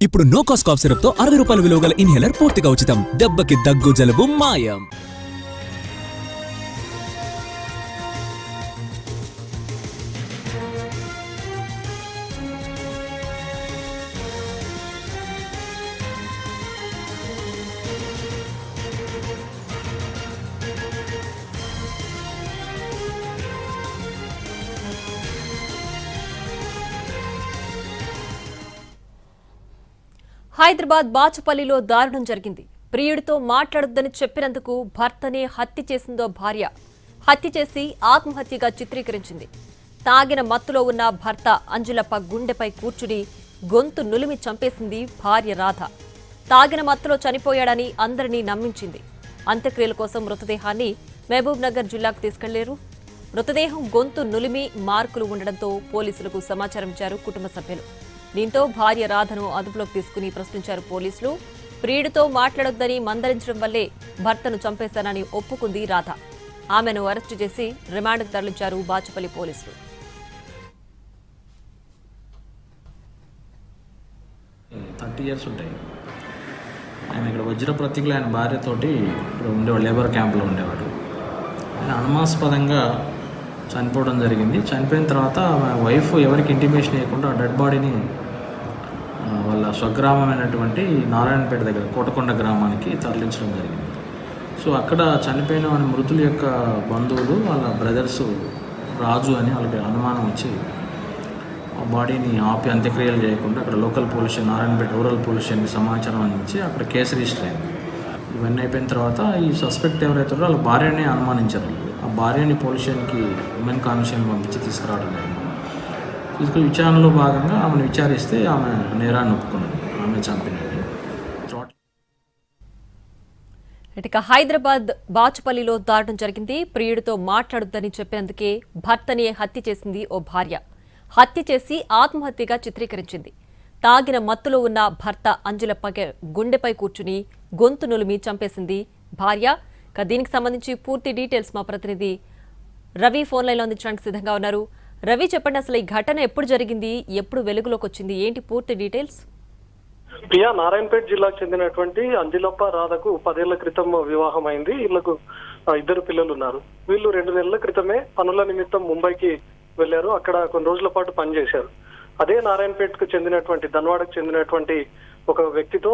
ఇప్పుడు no cost cough syrup తో 60 రూపాయల విలువ గల ఇన్హేలర్ పూర్తిగా ఉచితం. దెబ్బకి దగ్గు జలుబు మాయం. హైదరాబాద్ బాచుపల్లిలో దారుణం జరిగింది. ప్రియుడితో మాట్లాడొద్దని చెప్పినందుకు భర్తనే హత్య చేసిందో భార్య. హత్య చేసి ఆత్మహత్యగా చిత్రీకరించింది. తాగిన మత్తులో ఉన్న భర్త అంజులప్ప గుండెపై కూర్చుని గొంతు నులిమి చంపేసింది భార్య రాధ. తాగిన మత్తులో చనిపోయాడని అందరినీ నమ్మించింది. అంత్యక్రియల కోసం మృతదేహాన్ని మహబూబ్ నగర్ జిల్లాకు తీసుకెళ్లారు. మృతదేహం గొంతు నులిమి మార్కులు ఉండడంతో పోలీసులకు సమాచారం ఇచ్చారు కుటుంబ సభ్యులు. దీంతో భార్య రాధను అదుపులోకి తీసుకుని ప్రశ్నించారు పోలీసులు. ప్రియుడితో మాట్లాడొద్దని మందలించడం వల్లే భర్తను చంపేశానని ఒప్పుకుంది రాధ. ఆమెను అరెస్టు చేసి రిమాండ్కు తరలించారు బాచుపల్లి పోలీసులు. 30 years ఉంటాయి. ఆయన ఇక్కడ వజ్రప్రతికులు ఆయన భార్యతోటి ఇక్కడ ఉండేవాడు, లేబర్ క్యాంప్లో ఉండేవాడు. ఆయన అనుమానాస్పదంగా చనిపోవడం జరిగింది. చనిపోయిన తర్వాత వైఫ్ ఎవరికి ఇంటిమేషన్ ఇవ్వకుండా డెడ్ బాడీని వాళ్ళ స్వగ్రామమైనటువంటి నారాయణపేట దగ్గర కోటకొండ గ్రామానికి తరలించడం జరిగింది. సో అక్కడ చనిపోయిన మృతుల యొక్క బంధువులు వాళ్ళ బ్రదర్స్ రాజు అని వాళ్ళకి అనుమానం వచ్చి ఆ బాడీని ఆపి అంత్యక్రియలు చేయకుండా అక్కడ local police station Narayanpet rural police స్టేషన్కి సమాచారం అందించి అక్కడ కేసు రిజిస్టర్ అయింది. ఇవన్నీ అయిపోయిన తర్వాత ఈ సస్పెక్ట్ ఎవరైతే వాళ్ళ భార్యనే అనుమానించారు. ఆ భార్యని పోలీస్ స్టేషన్కి ఉమెన్ కాన్స్టేబుల్ పంపించి తీసుకురావడం జరిగింది. తీసుకుని విచారణలో భాగంగా ఆమెను విచారిస్తే ఆమె నేరాన్ని ఒప్పుకున్నది, ఆమె చంపినది. ఇక హైదరాబాద్ బాచుపల్లిలో దారుణం జరిగింది. ప్రియుడితో మాట్లాడొద్దని చెప్పేందుకే భర్తని హత్య చేసింది ఓ భార్య. హత్య చేసి ఆత్మహత్యగా చిత్రీకరించింది. తాగిన మత్తులో ఉన్న భర్త అంజులప్ప గుండెపై కూర్చుని గొంతు నులిమి చంపేసింది భార్య. దీనికి సంబంధించి పూర్తి డీటెయిల్స్ మా ప్రతినిధి రవి ఫోన్ లైన్లో అందించడానికి సిద్ధంగా ఉన్నారు. రవి, చెప్పండి, అసలు ఈ ఘటన ఎప్పుడు జరిగింది, ఎప్పుడు వెలుగులోకి వచ్చింది, ఏంటి పూర్తి డీటెయిల్స్? ప్రియా, నారాయణపేట జిల్లాకు చెందినటువంటి అంజులప్ప రాధకు 10 ఏళ్ల క్రితం వివాహం అయింది. వీళ్లకు 2 పిల్లలు ఉన్నారు. వీళ్ళు 2 నెలల క్రితమే పనుల నిమిత్తం ముంబైకి వెళ్లారు. అక్కడ కొన్ని రోజుల పాటు పనిచేశారు. అదే నారాయణపేటకు చెందినటువంటి ధన్వాడకు చెందినటువంటి ఒక వ్యక్తితో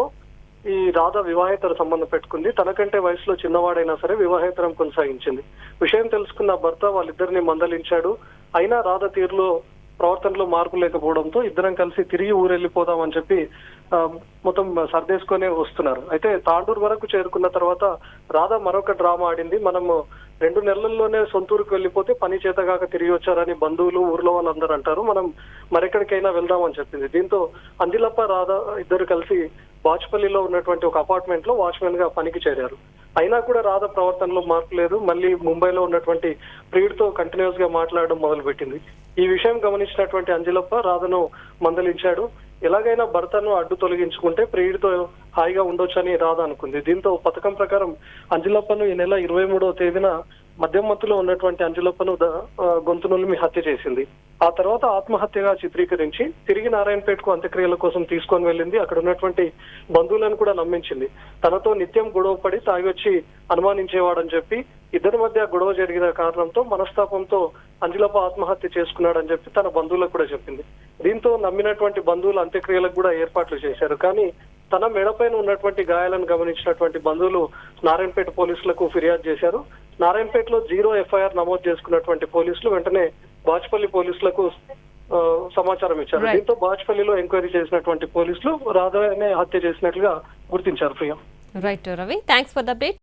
ఈ రాధ వివాహేతర సంబంధం పెట్టుకుంది. తనకంటే వయసులో చిన్నవాడైనా సరే వివాహేతరం కొనసాగించింది. విషయం తెలుసుకున్న భర్త వాళ్ళిద్దరిని మందలించాడు. అయినా రాధ తీరులో ప్రవర్తనలో మార్పు లేకపోవడంతో ఇద్దరం కలిసి తిరిగి ఊరెళ్ళిపోదామని చెప్పి మొత్తం సర్దేసుకునే వస్తున్నారు. అయితే తాండూరు వరకు చేరుకున్న తర్వాత రాధ మరొక డ్రామా ఆడింది. మనము 2 నెలల్లోనే సొంతూరుకు వెళ్ళిపోతే పని చేతగాక తిరిగి వచ్చారని బంధువులు ఊర్లో వాళ్ళందరూ అంటారు. మనం మరెక్కడికైనా వెళ్దామని చెప్పింది. దీంతో అంజులప్ప రాధ ఇద్దరు కలిసి బాచుపల్లిలో ఉన్నటువంటి ఒక అపార్ట్మెంట్ లో వాచ్మెన్ గా పనికి చేరారు. అయినా కూడా రాధ ప్రవర్తనలో మార్పు లేదు. మళ్ళీ ముంబైలో ఉన్నటువంటి ప్రియుడితో కంటిన్యూస్ గా మాట్లాడడం మొదలుపెట్టింది. ఈ విషయం గమనించినటువంటి అంజులప్ప రాధను మందలించాడు. ఎలాగైనా భర్తను అడ్డు తొలగించుకుంటే ప్రియుడితో హాయిగా ఉండొచ్చని రాధ అనుకుంది. దీంతో పథకం ప్రకారం అంజులప్పను ఈ నెల 23వ తేదీన మద్యం మత్తులో ఉన్నటువంటి అంజులప్పను గొంతు నులిమి హత్య చేసింది. ఆ తర్వాత ఆత్మహత్యగా చిత్రీకరించి తిరిగి నారాయణపేటకు అంత్యక్రియల కోసం తీసుకొని వెళ్ళింది. అక్కడ ఉన్నటువంటి బంధువులను కూడా నమ్మించింది. తనతో నిత్యం గొడవ పడి తాగొచ్చి అనుమానించేవాడని చెప్పి ఇద్దరి మధ్య గొడవ జరిగిన కారణంతో మనస్తాపంతో అంజులప్ప ఆత్మహత్య చేసుకున్నాడని చెప్పి తన బంధువులకు కూడా చెప్పింది. దీంతో నమ్మినటువంటి బంధువులు అంత్యక్రియలకు కూడా ఏర్పాట్లు చేశారు. కానీ తన మెడపైన ఉన్నటువంటి గాయాలను గమనించినటువంటి బంధువులు నారాయణపేట పోలీసులకు ఫిర్యాదు చేశారు. నారాయణపేటలో 0 ఎఫ్ఐఆర్ నమోదు చేసుకున్నటువంటి పోలీసులు వెంటనే బాచుపల్లి పోలీసులకు సమాచారం ఇచ్చారు. దీంతో బాచుపల్లిలో ఎంక్వైరీ చేసినటువంటి పోలీసులు రాధనే హత్య చేసినట్లుగా గుర్తించారు. Priya. Right Ravi, thanks for the update.